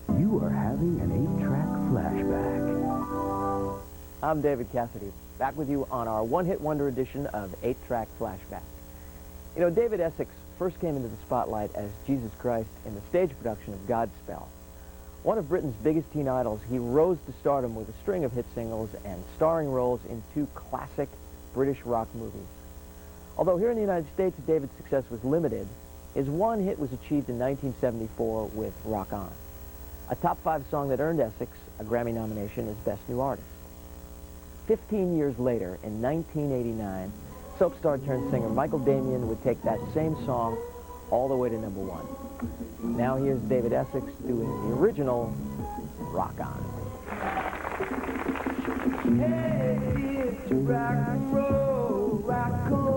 You are having an 8-track flashback. I'm David Cassidy, back with you on our one-hit wonder edition of 8-track flashback. You know, David Essex first came into the spotlight as Jesus Christ in the stage production of Godspell. One of Britain's biggest teen idols, he rose to stardom with a string of hit singles and starring roles in 2 classic British rock movies. Although here in the United States, David's success was limited, his one hit was achieved in 1974 with Rock On, a top 5 song that earned Essex a Grammy nomination as Best New Artist. 15 years later, in 1989, soap star turned singer Michael Damian would take that same song all the way to #1. Now here's David Essex doing the original Rock On. Hey, it's rock and roll, rock on.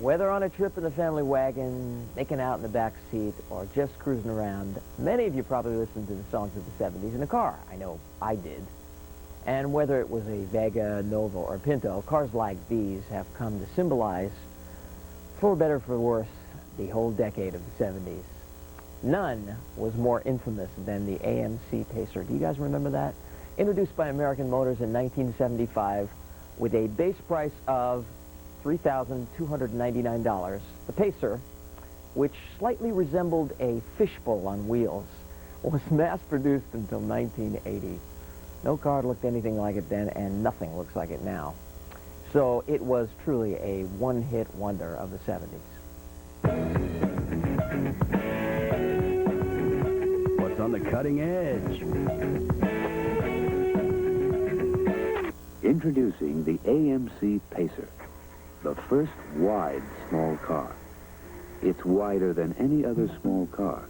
Whether on a trip in the family wagon, making out in the back seat, or just cruising around, many of you probably listened to the songs of the 70s in a car. I know I did. And whether it was a Vega, Nova, or Pinto, cars like these have come to symbolize, for better or for worse, the whole decade of the 70s. None was more infamous than the AMC Pacer. Do you guys remember that? Introduced by American Motors in 1975 with a base price of $3,299. The Pacer, which slightly resembled a fishbowl on wheels, was mass-produced until 1980. No car looked anything like it then, and nothing looks like it now. So it was truly a one-hit wonder of the 70s. What's on the cutting edge? Introducing the AMC Pacer, the first wide small car. It's wider than any other small car.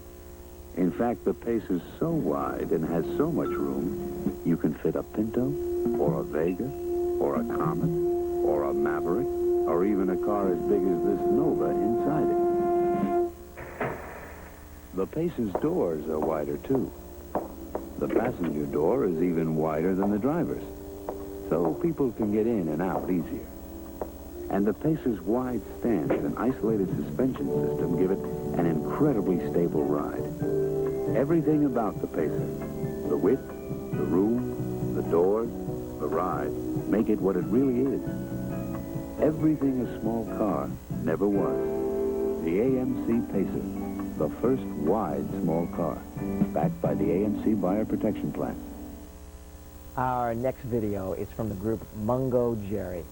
In fact, the Pacer's so wide and has so much room, you can fit a Pinto, or a Vega, or a Comet, or a Maverick, or even a car as big as this Nova inside it. The Pacer's doors are wider, too. The passenger door is even wider than the driver's, so people can get in and out easier. And the Pacer's wide stance and isolated suspension system give it an incredibly stable ride. Everything about the Pacer, the width, the room, the doors, the ride, make it what it really is. Everything a small car never was. The AMC Pacer, the first wide small car, backed by the AMC Buyer Protection Plan. Our next video is from the group Mungo Jerry.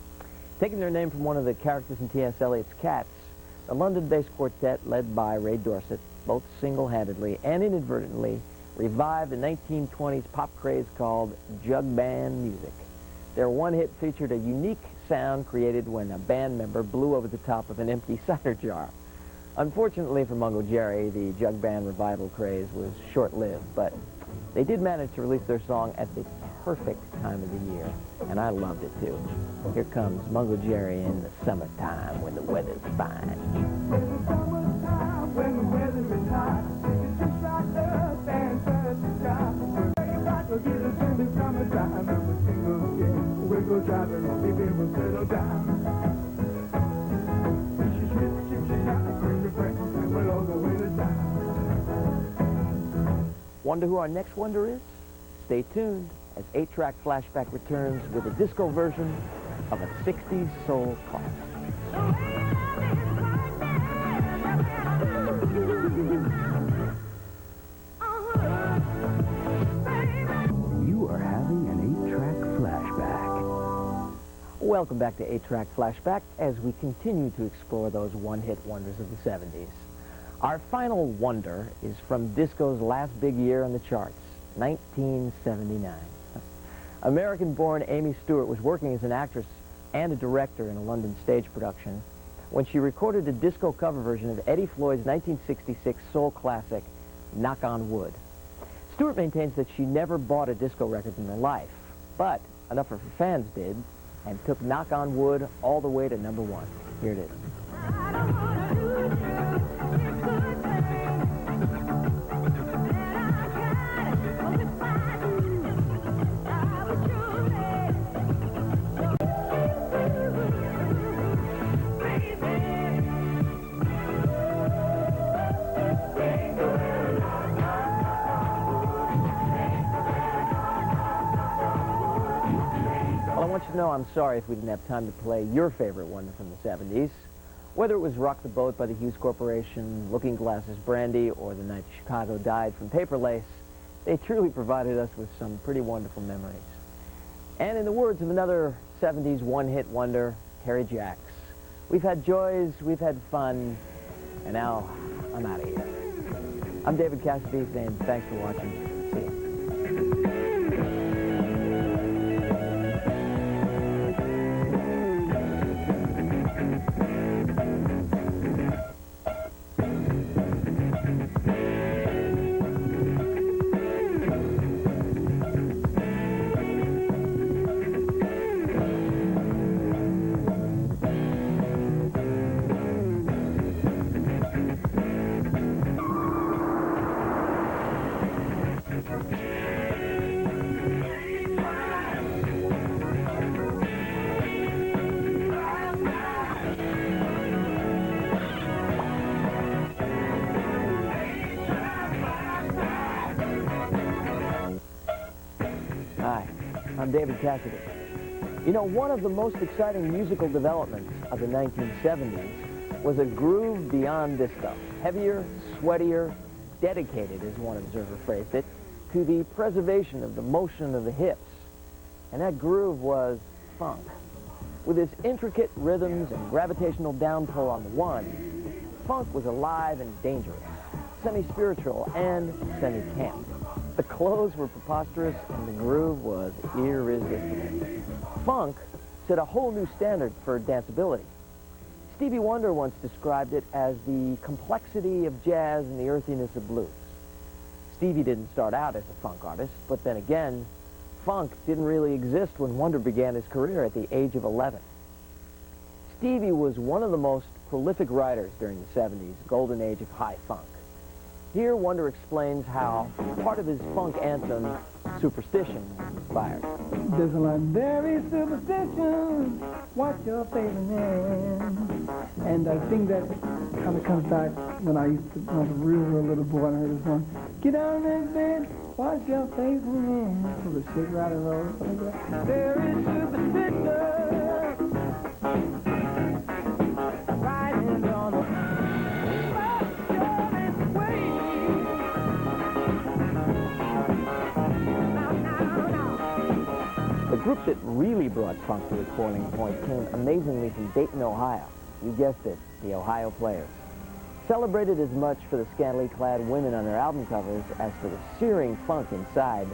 Taking their name from one of the characters in T.S. Eliot's Cats, the London-based quartet led by Ray Dorset both single-handedly and inadvertently revived the 1920s pop craze called jug band music. Their one hit featured a unique sound created when a band member blew over the top of an empty cider jar. Unfortunately for Mungo Jerry, the jug band revival craze was short-lived, but they did manage to release their song at the perfect time of the year, and I loved it too. Here comes Mungo Jerry in the summertime when the weather's fine. When the weather is hot, it's just like earth and sun to sky. We're back to get us in the summertime, and we're single again. We'll go driving, baby, we'll settle down. She's rich, she's not bring the friends, and we'll all go in the town. Wonder who our next wonder is? Stay tuned as 8-track Flashback returns with a disco version of a 60s soul classic. You are having an 8-track flashback. Welcome back to 8-track Flashback as we continue to explore those one-hit wonders of the 70s. Our final wonder is from disco's last big year on the charts, 1979. American-born Amy Stewart was working as an actress and a director in a London stage production when she recorded a disco cover version of Eddie Floyd's 1966 soul classic, Knock on Wood. Stewart maintains that she never bought a disco record in her life, but enough of her fans did, and took Knock on Wood all the way to #1. Here it is. Baby, know, I'm sorry if we didn't have time to play your favorite wonder from the 70s. Whether it was Rock the Boat by the Hughes Corporation, Looking Glass's Brandy, or The Night Chicago Died from Paper Lace, they truly provided us with some pretty wonderful memories. And in the words of another 70s one-hit wonder, Terry Jacks, we've had joys, we've had fun, and now I'm out of here. I'm David Cassidy saying thanks for watching. See ya. Hi, I'm David Cassidy. You know, one of the most exciting musical developments of the 1970s was a groove beyond this stuff. Heavier, sweatier, dedicated, as one observer phrased it, to the preservation of the motion of the hips. And that groove was funk. With its intricate rhythms and gravitational downpull on the one, funk was alive and dangerous, semi-spiritual and semi-camp. The clothes were preposterous, and the groove was irresistible. Funk set a whole new standard for danceability. Stevie Wonder once described it as the complexity of jazz and the earthiness of blues. Stevie didn't start out as a funk artist, but then again, funk didn't really exist when Wonder began his career at the age of 11. Stevie was one of the most prolific writers during the 70s, golden age of high funk. Here, Wonder explains how part of his funk anthem, Superstition, was inspired. There's a line, very superstition, watch your favorite man. And I think that kind of comes back when I was really a little boy and I heard this one. Get on this bed, watch your favorite man. So the shake, rattle, and roll, something like that. There is superstition. Riding on a The group that really brought funk to its boiling point came amazingly from Dayton, Ohio. You guessed it, the Ohio Players. Celebrated as much for the scantily clad women on their album covers as for the searing funk inside,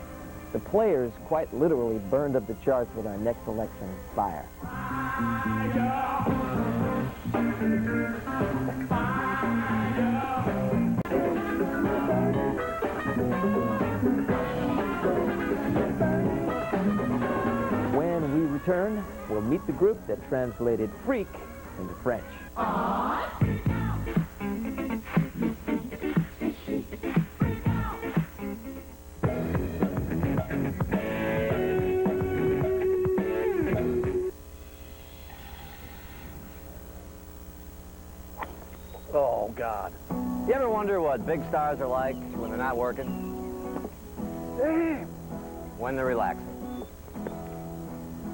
the Players quite literally burned up the charts with our next selection, Fire. When we return, we'll meet the group that translated freak into French. Oh, God. You ever wonder what big stars are like when they're not working? Damn, When they're relaxing.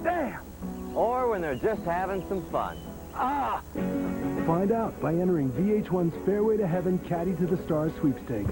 damn. Or when they're just having some fun. Ah! Find out by entering VH1's Fairway to Heaven Caddy to the Stars sweepstakes.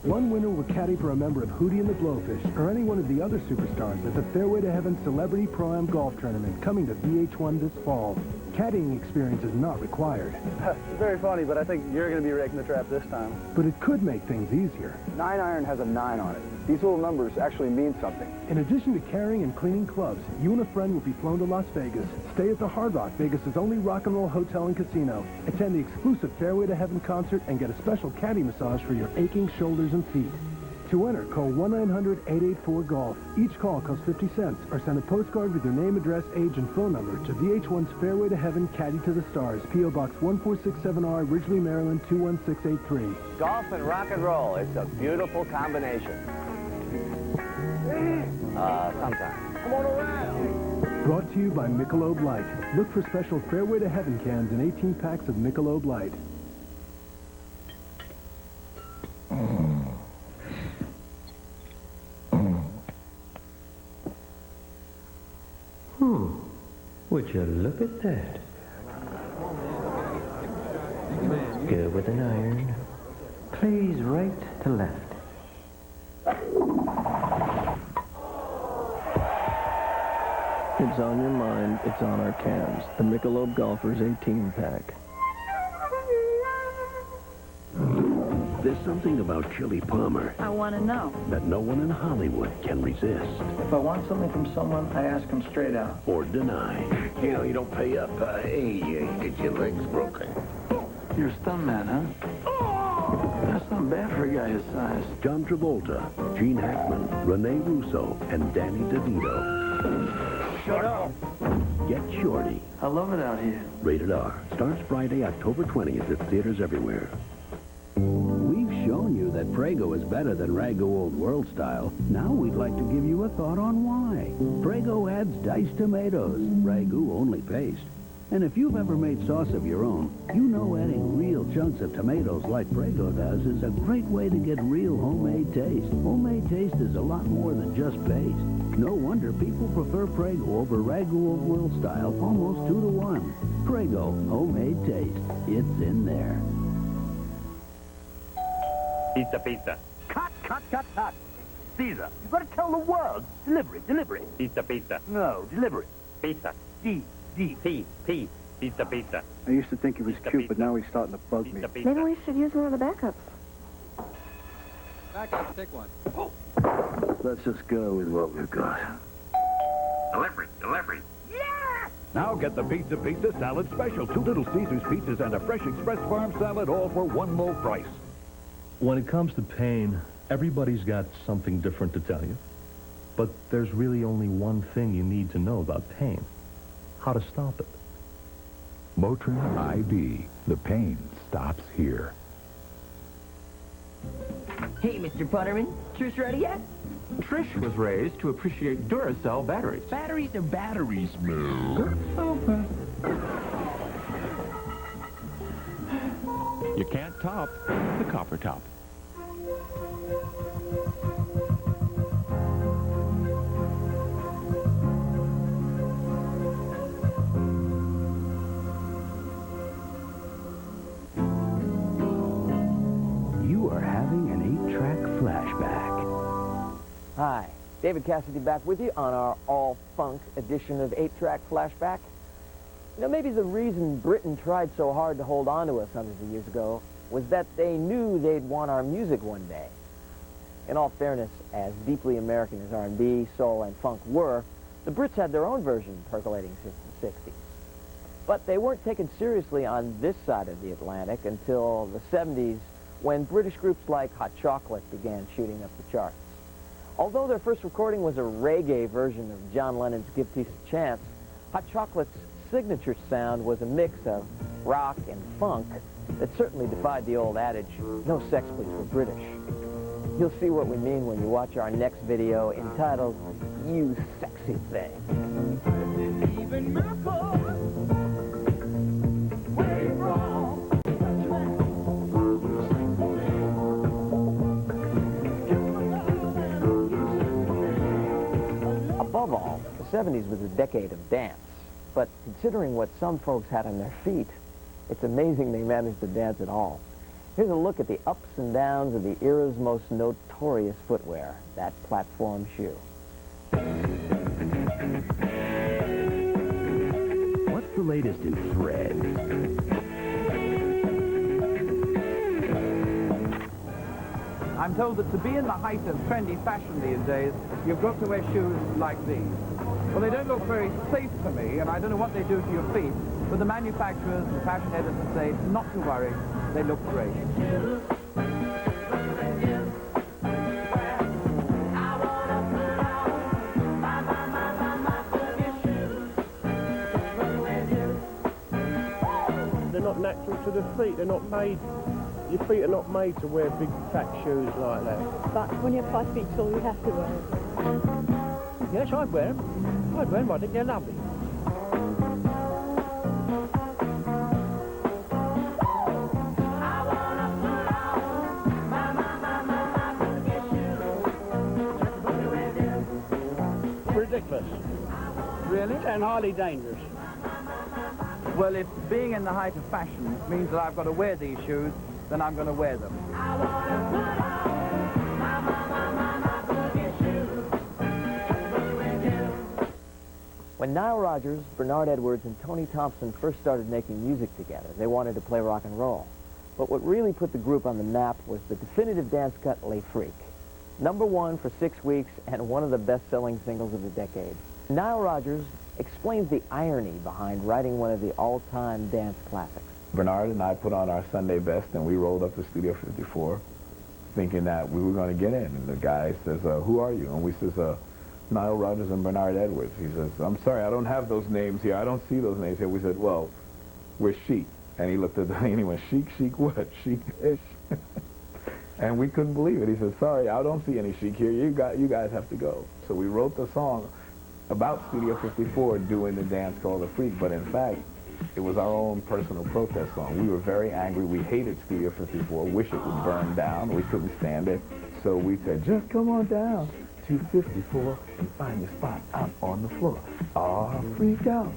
One winner will caddy for a member of Hootie and the Blowfish or any one of the other superstars at the Fairway to Heaven Celebrity Pro-Am Golf Tournament coming to VH1 this fall. Caddying experience is not required, It's very funny, but I think you're going to be raking the trap this time. but it could make things easier. 9-iron has a 9 on it. These little numbers actually mean something. In addition to carrying and cleaning clubs, you and a friend will be flown to Las Vegas. Stay at the Hard Rock, Vegas' only rock and roll hotel and casino. Attend the exclusive Fairway to Heaven concert and get a special caddy massage for your aching shoulders and feet. To enter, call 1-900-884-GOLF. Each call costs 50 cents, or send a postcard with your name, address, age, and phone number to VH1's Fairway to Heaven Caddy to the Stars, P.O. Box 1467R, Ridgely, Maryland 21683. Golf and rock and roll, it's a beautiful combination. Sometimes. Come on around. Brought to you by Michelob Light. Look for special Fairway to Heaven cans in 18 packs of Michelob Light. Would you look at that? Good with an iron. Plays right to left. It's on your mind, it's on our cans. The Michelob Golfers 18-pack. There's something about Chili Palmer I want to know. that no one in Hollywood can resist If I want something from someone, I ask them straight out. or deny. You know, you don't pay up. Hey, get your legs broken. You're a stuntman, huh? That's not bad for a guy his size. John Travolta, Gene Hackman, Rene Russo, and Danny DeVito. Shut up! Get Shorty. I love it out here. Rated R. Starts Friday, October 20th at theaters everywhere. We've shown you that Prego is better than Ragu Old World style. Now we'd like to give you a thought on why. Prego adds diced tomatoes, Ragu only paste. And if you've ever made sauce of your own, you know adding real chunks of tomatoes like Prego does is a great way to get real homemade taste. Homemade taste is a lot more than just paste. No wonder people prefer Prego over Ragu Old World style almost 2 to 1. Prego, homemade taste. It's in there. Pizza, pizza. Cut. Caesar, you've got to tell the world. Delivery. Pizza, pizza. No, delivery. Pizza. P. Pizza, pizza. I used to think he was Pizza, cute, pizza. but now he's starting to bug me. Pizza, pizza. Maybe we should use one of the backups. Backup, take one. Let's just go with what we've got. Delivery. Now get the Pizza Salad Special. 2 Little Caesars pizzas and a fresh Express Farm salad, all for one low price. When it comes to pain, everybody's got something different to tell you. But there's really only one thing you need to know about pain. How to stop it. Motrin ID. The pain stops here. Hey, Mr. Putterman. Trish ready yet? Trish was raised to appreciate Duracell batteries. Batteries are batteries, Moo. You can't top the copper top. You are having an 8-track flashback. Hi, David Cassidy back with you on our all-funk edition of 8-Track Flashback. You know, maybe the reason Britain tried so hard to hold on to us hundreds of years ago was that they knew they'd want our music one day. In all fairness, as deeply American as R&B, soul, and funk were, the Brits had their own version percolating since the 60s. But they weren't taken seriously on this side of the Atlantic until the 70s, when British groups like Hot Chocolate began shooting up the charts. Although their first recording was a reggae version of John Lennon's Give Peace a Chance, Hot Chocolate's signature sound was a mix of rock and funk that certainly defied the old adage, no sex please for British. You'll see what we mean when you watch our next video entitled, You Sexy Thing. Even miracles, way wrong. Above all, the 70s was a decade of dance. But considering what some folks had on their feet, it's amazing they managed to dance at all. Here's a look at the ups and downs of the era's most notorious footwear, that platform shoe. What's the latest in threads? I'm told that to be in the height of trendy fashion these days, you've got to wear shoes like these. Well, they don't look very safe to me, and I don't know what they do to your feet, but the manufacturers and fashion editors say not to worry, they look great. They're not natural to the feet. They're not made... Your feet are not made to wear big fat shoes like that. But when you're 5 feet tall, you have to wear it. Yes, I'd wear them. I'd wear them. I think they're lovely. Ridiculous. Really? And highly dangerous. Well, if being in the height of fashion means that I've got to wear these shoes, then I'm going to wear them. When Nile Rodgers, Bernard Edwards, and Tony Thompson first started making music together, they wanted to play rock and roll. But what really put the group on the map was the definitive dance cut, Les Freaks. #1 for 6 weeks and one of the best-selling singles of the decade. Nile Rodgers explains the irony behind writing one of the all-time dance classics. Bernard and I put on our Sunday best and we rolled up to Studio 54 thinking that we were going to get in. And the guy says, who are you? And we says, Nile Rodgers and Bernard Edwards. He says, I'm sorry, I don't have those names here. I don't see those names here. We said, well, we're Chic. And he looked at the and he went, Chic, Chic what? Chic-ish. And we couldn't believe it. He said, sorry, I don't see any Chic here. You guys have to go. So we wrote the song about Studio 54 doing the dance called The Freak, but in fact, it was our own personal protest song. We were very angry. We hated Studio 54, wish it would burn down. We couldn't stand it. So we said, just come on down to 54 and find your spot out on the floor. Ah, freak out.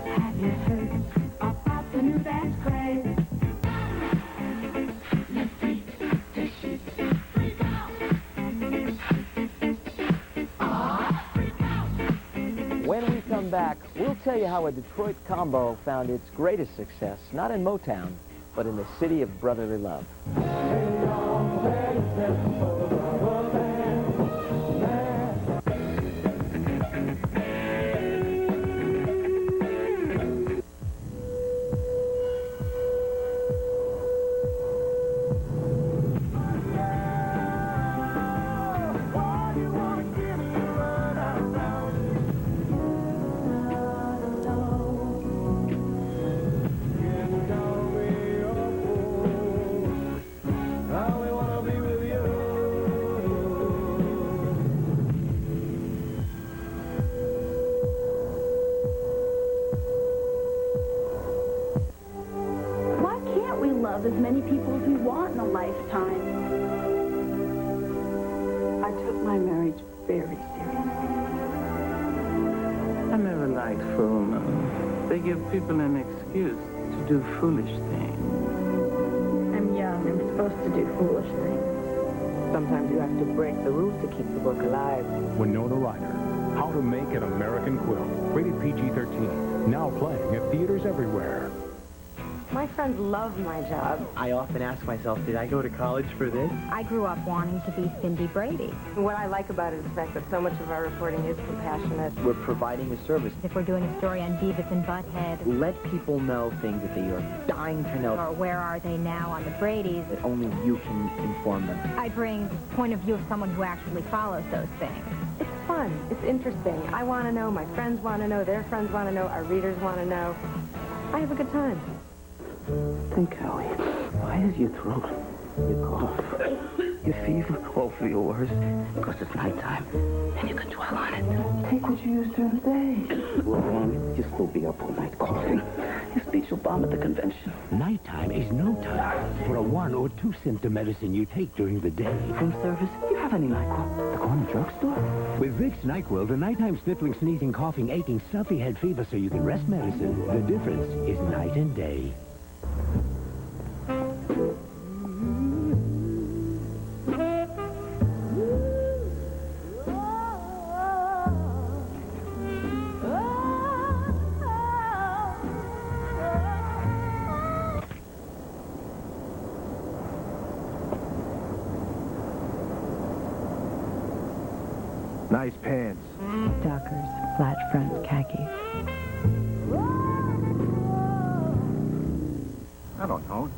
Have you heard about the new dance craze? The freak, the chic, freak out. Ah, freak out. When we come back, we'll tell you how a Detroit combo found its greatest success, not in Motown, but in the city of brotherly love. Love as many people as we want in a lifetime. I took my marriage very seriously. I never liked full moon. They give people an excuse to do foolish things. I'm young. I'm supposed to do foolish things. Sometimes you have to break the rules to keep the book alive. Winona Ryder, How to Make an American Quilt, rated PG-13, now playing at theaters everywhere. My friends love my job. I often ask myself, did I go to college for this? I grew up wanting to be Cindy Brady. What I like about it is the fact that so much of our reporting is compassionate. We're providing a service. If we're doing a story on Beavis and Butthead. Let people know things that they are dying to know. Or where are they now on the Bradys. That only you can inform them. I bring the point of view of someone who actually follows those things. It's fun. It's interesting. I want to know. My friends want to know. Their friends want to know. Our readers want to know. I have a good time. Think, Howie, why is your throat, your cough, your fever all for your worse? Because it's nighttime, and you can dwell on it. Take what you used during the day. Well, you'll still be up all night coughing. Your speech will bomb at the convention. Nighttime is no time for a 1 or 2 symptom medicine you take during the day. Room service? Do you have any NyQuil? The corner drugstore? With Vicks NyQuil, the nighttime sniffling, sneezing, coughing, aching, stuffy head fever so you can rest medicine. The difference is night and day. Nice pants. Dockers, flat front khakis. I don't know.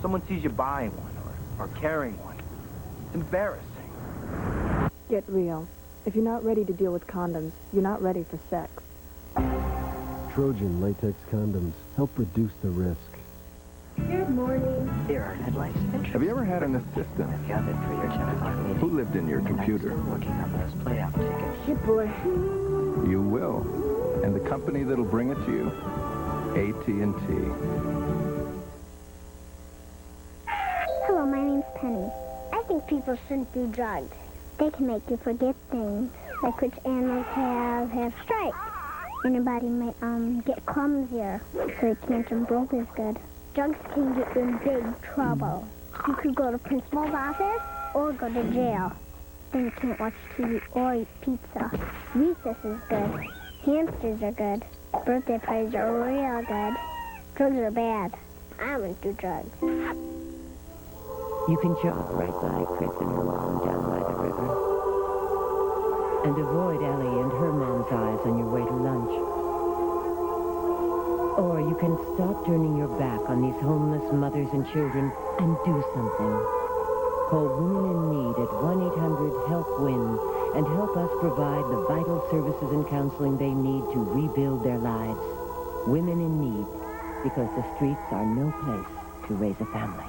Someone sees you buying one or carrying one. It's embarrassing. Get real. If you're not ready to deal with condoms, you're not ready for sex. Trojan latex condoms help reduce the risk. Good morning. There are headlights. Have you ever had an assistant? I've gathered for your 10 o'clock meeting. Who lived in your computer? Working on those playoff tickets. Good boy. You will. And the company that'll bring it to you, AT&T. Hello, my name's Penny. I think people shouldn't do drugs. They can make you forget things, like which animals have stripes. Anybody might get clumsier, so they can't jump rope as good. Drugs can get you in big trouble. You could go to principal's office or go to jail. Then you can't watch TV or eat pizza. Recess is good. Hamsters are good. Birthday parties are real good. Drugs are bad. I wouldn't do drugs. You can jog right by Chris and her mom down by the river. And avoid Ellie and her mom's eyes on your way to lunch. Or you can stop turning your back on these homeless mothers and children and do something. Call Women in Need at 1-800-HELP-WIN and help us provide the vital services and counseling they need to rebuild their lives. Women in Need, because the streets are no place to raise a family.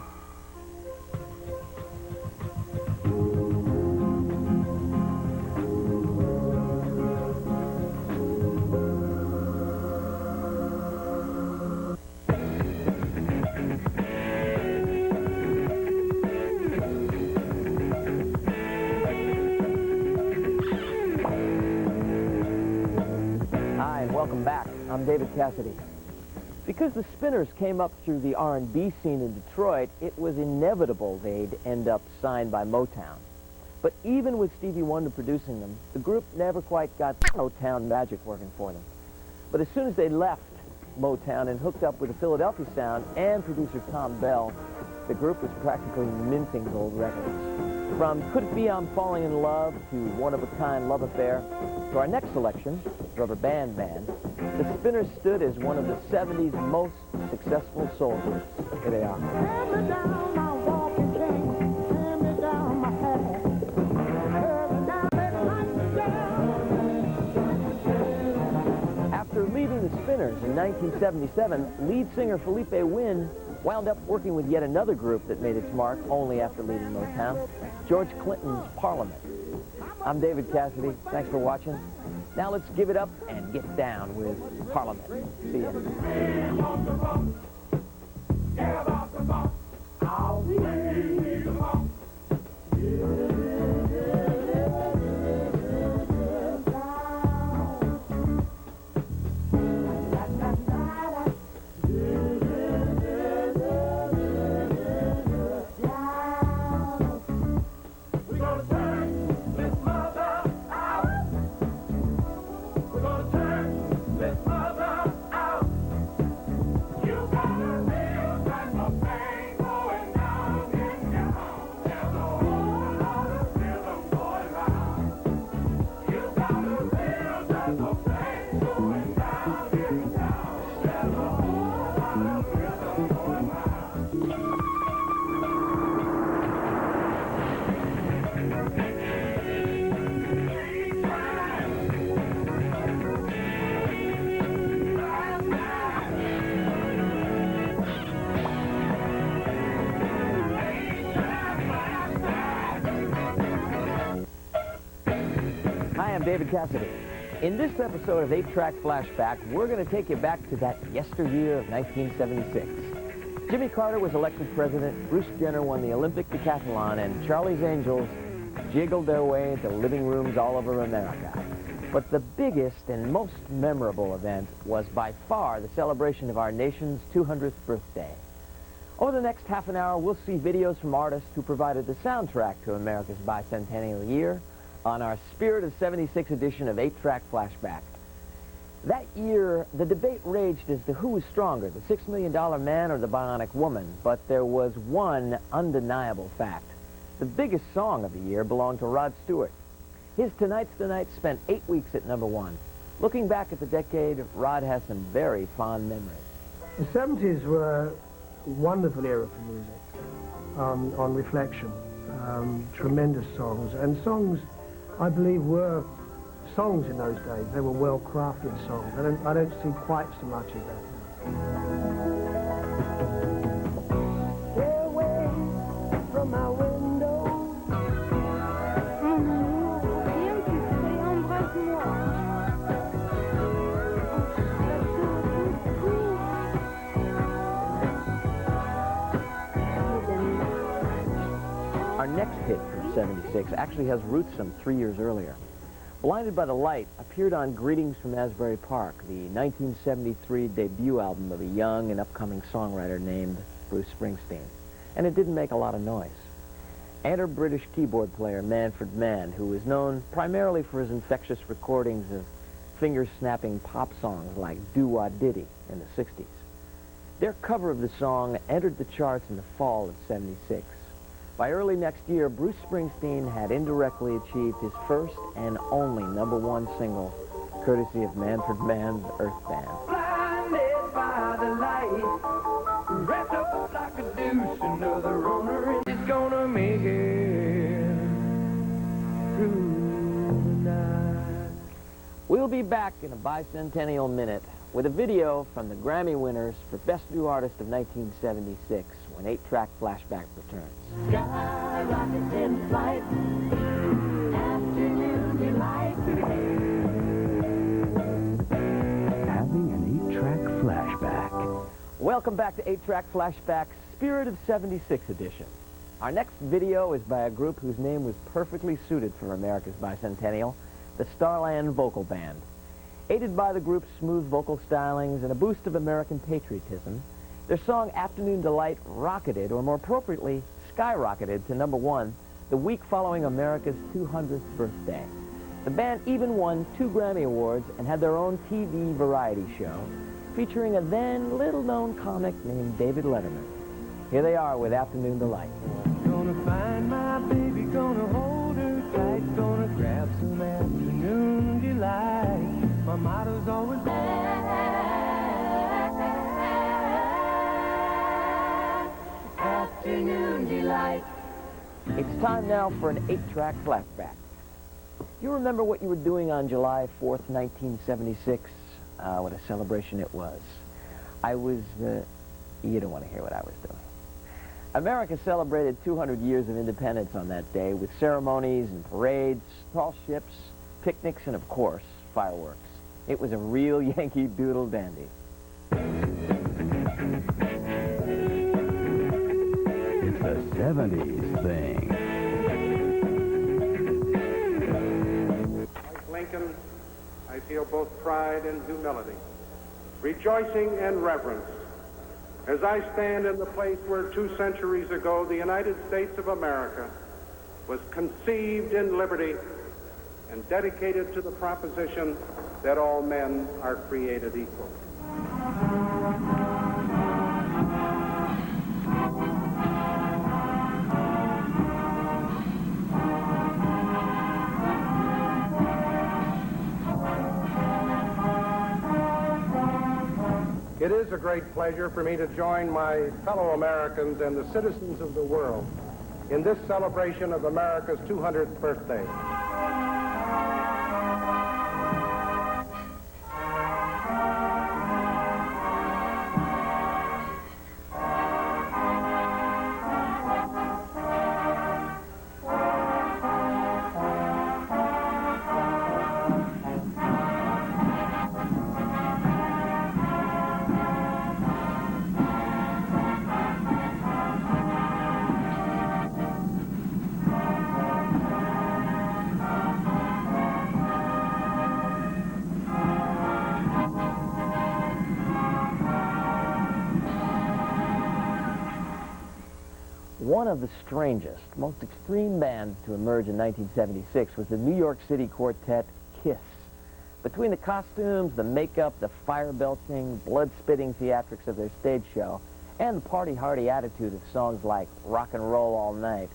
Welcome back. I'm David Cassidy. Because the Spinners came up through the R&B scene in Detroit, it was inevitable they'd end up signed by Motown. But even with Stevie Wonder producing them, the group never quite got Motown magic working for them. But as soon as they left Motown and hooked up with the Philadelphia sound and producer Tom Bell, the group was practically minting gold records. From Could It Be I'm Falling in Love to One of a Kind Love Affair, to our next selection, Rubber Band Man, the Spinners stood as one of the 70s most successful soul groups. Here they are. After leaving the Spinners in 1977, lead singer Felipe Wynne wound up working with yet another group that made its mark only after leaving Motown, George Clinton's Parliament. I'm David Cassidy. Thanks for watching. Now let's give it up and get down with Parliament. See ya. Hi, I'm David Cassidy. In this episode of 8-Track Flashback, we're going to take you back to that yesteryear of 1976. Jimmy Carter was elected president, Bruce Jenner won the Olympic decathlon, and Charlie's Angels jiggled their way into living rooms all over America. But the biggest and most memorable event was by far the celebration of our nation's 200th birthday. Over the next half an hour, we'll see videos from artists who provided the soundtrack to America's bicentennial year on our Spirit of 76 edition of 8-Track Flashback. That year, the debate raged as to who was stronger, the $6 Million Man or the Bionic Woman, but there was one undeniable fact. The biggest song of the year belonged to Rod Stewart. His Tonight's the Night spent 8 weeks at #1. Looking back at the decade, Rod has some very fond memories. The 70s were a wonderful era for music, on reflection. Tremendous songs, and songs, I believe, were songs in those days. They were well-crafted songs. I don't see quite so much of that now. Stay away from my window. Viens, tu sais, embrasse-moi. Our next hit from '76 actually has roots some 3 years earlier. Blinded by the Light appeared on Greetings from Asbury Park, the 1973 debut album of a young and upcoming songwriter named Bruce Springsteen. And it didn't make a lot of noise. Enter British keyboard player Manfred Mann, who is known primarily for his infectious recordings of finger-snapping pop songs like Do-Wah Diddy in the 60s. Their cover of the song entered the charts in the fall of '76. By early next year, Bruce Springsteen had indirectly achieved his first and only #1 single, courtesy of Manfred Mann's Earth Band. Blinded by the light, wrapped up like a deuce, another runner is gonna make it through the night. We'll be back in a bicentennial minute with a video from the Grammy winners for Best New Artist of 1976 when 8-Track Flashback returns. Sky rockets in flight, afternoon delight. Having an 8-track flashback. Welcome back to 8-Track Flashback's Spirit of '76 edition. Our next video is by a group whose name was perfectly suited for America's bicentennial, the Starland Vocal Band. Aided by the group's smooth vocal stylings and a boost of American patriotism, their song Afternoon Delight rocketed, or more appropriately, skyrocketed to #1 the week following America's 200th birthday. The band even won 2 Grammy Awards and had their own TV variety show featuring a then little-known comic named David Letterman. Here they are with Afternoon Delight. Gonna find my baby, gonna hold her tight, gonna grab some afternoon delight. My motto's always afternoon delight. It's time now for an 8-track flashback. You remember what you were doing on July 4th, 1976? What a celebration it was. You don't want to hear what I was doing. America celebrated 200 years of independence on that day with ceremonies and parades, tall ships, picnics, and of course, fireworks. It was a real Yankee Doodle dandy. It's the 70s thing. Like Lincoln, I feel both pride and humility, rejoicing and reverence, as I stand in the place where 2 centuries ago the United States of America was conceived in liberty and dedicated to the proposition that all men are created equal. It is a great pleasure for me to join my fellow Americans and the citizens of the world in this celebration of America's 200th birthday. One of the strangest, most extreme bands to emerge in 1976 was the New York City quartet Kiss. Between the costumes, the makeup, the fire-belching, blood-spitting theatrics of their stage show, and the party-hardy attitude of songs like Rock and Roll All Night,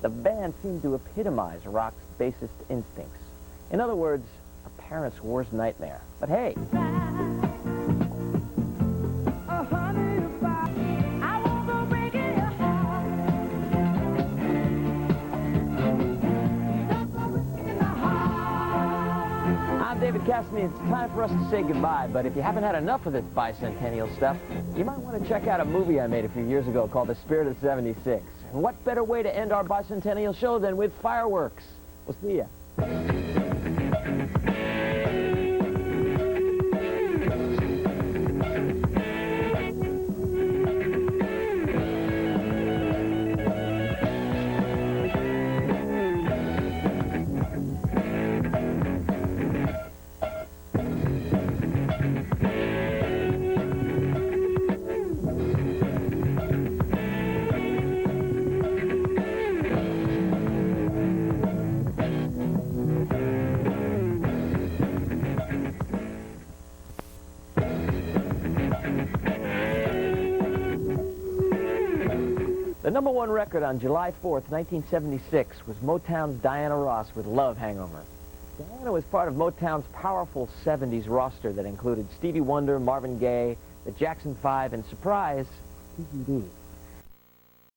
the band seemed to epitomize rock's basest instincts. In other words, a parent's worst nightmare. But hey, David Cassidy, it's time for us to say goodbye, but if you haven't had enough of this bicentennial stuff, you might want to check out a movie I made a few years ago called The Spirit of '76. And what better way to end our bicentennial show than with fireworks? We'll see ya. #1 record on July 4th, 1976 was Motown's Diana Ross with Love Hangover. Diana was part of Motown's powerful 70s roster that included Stevie Wonder, Marvin Gaye, the Jackson 5, and surprise, PGD.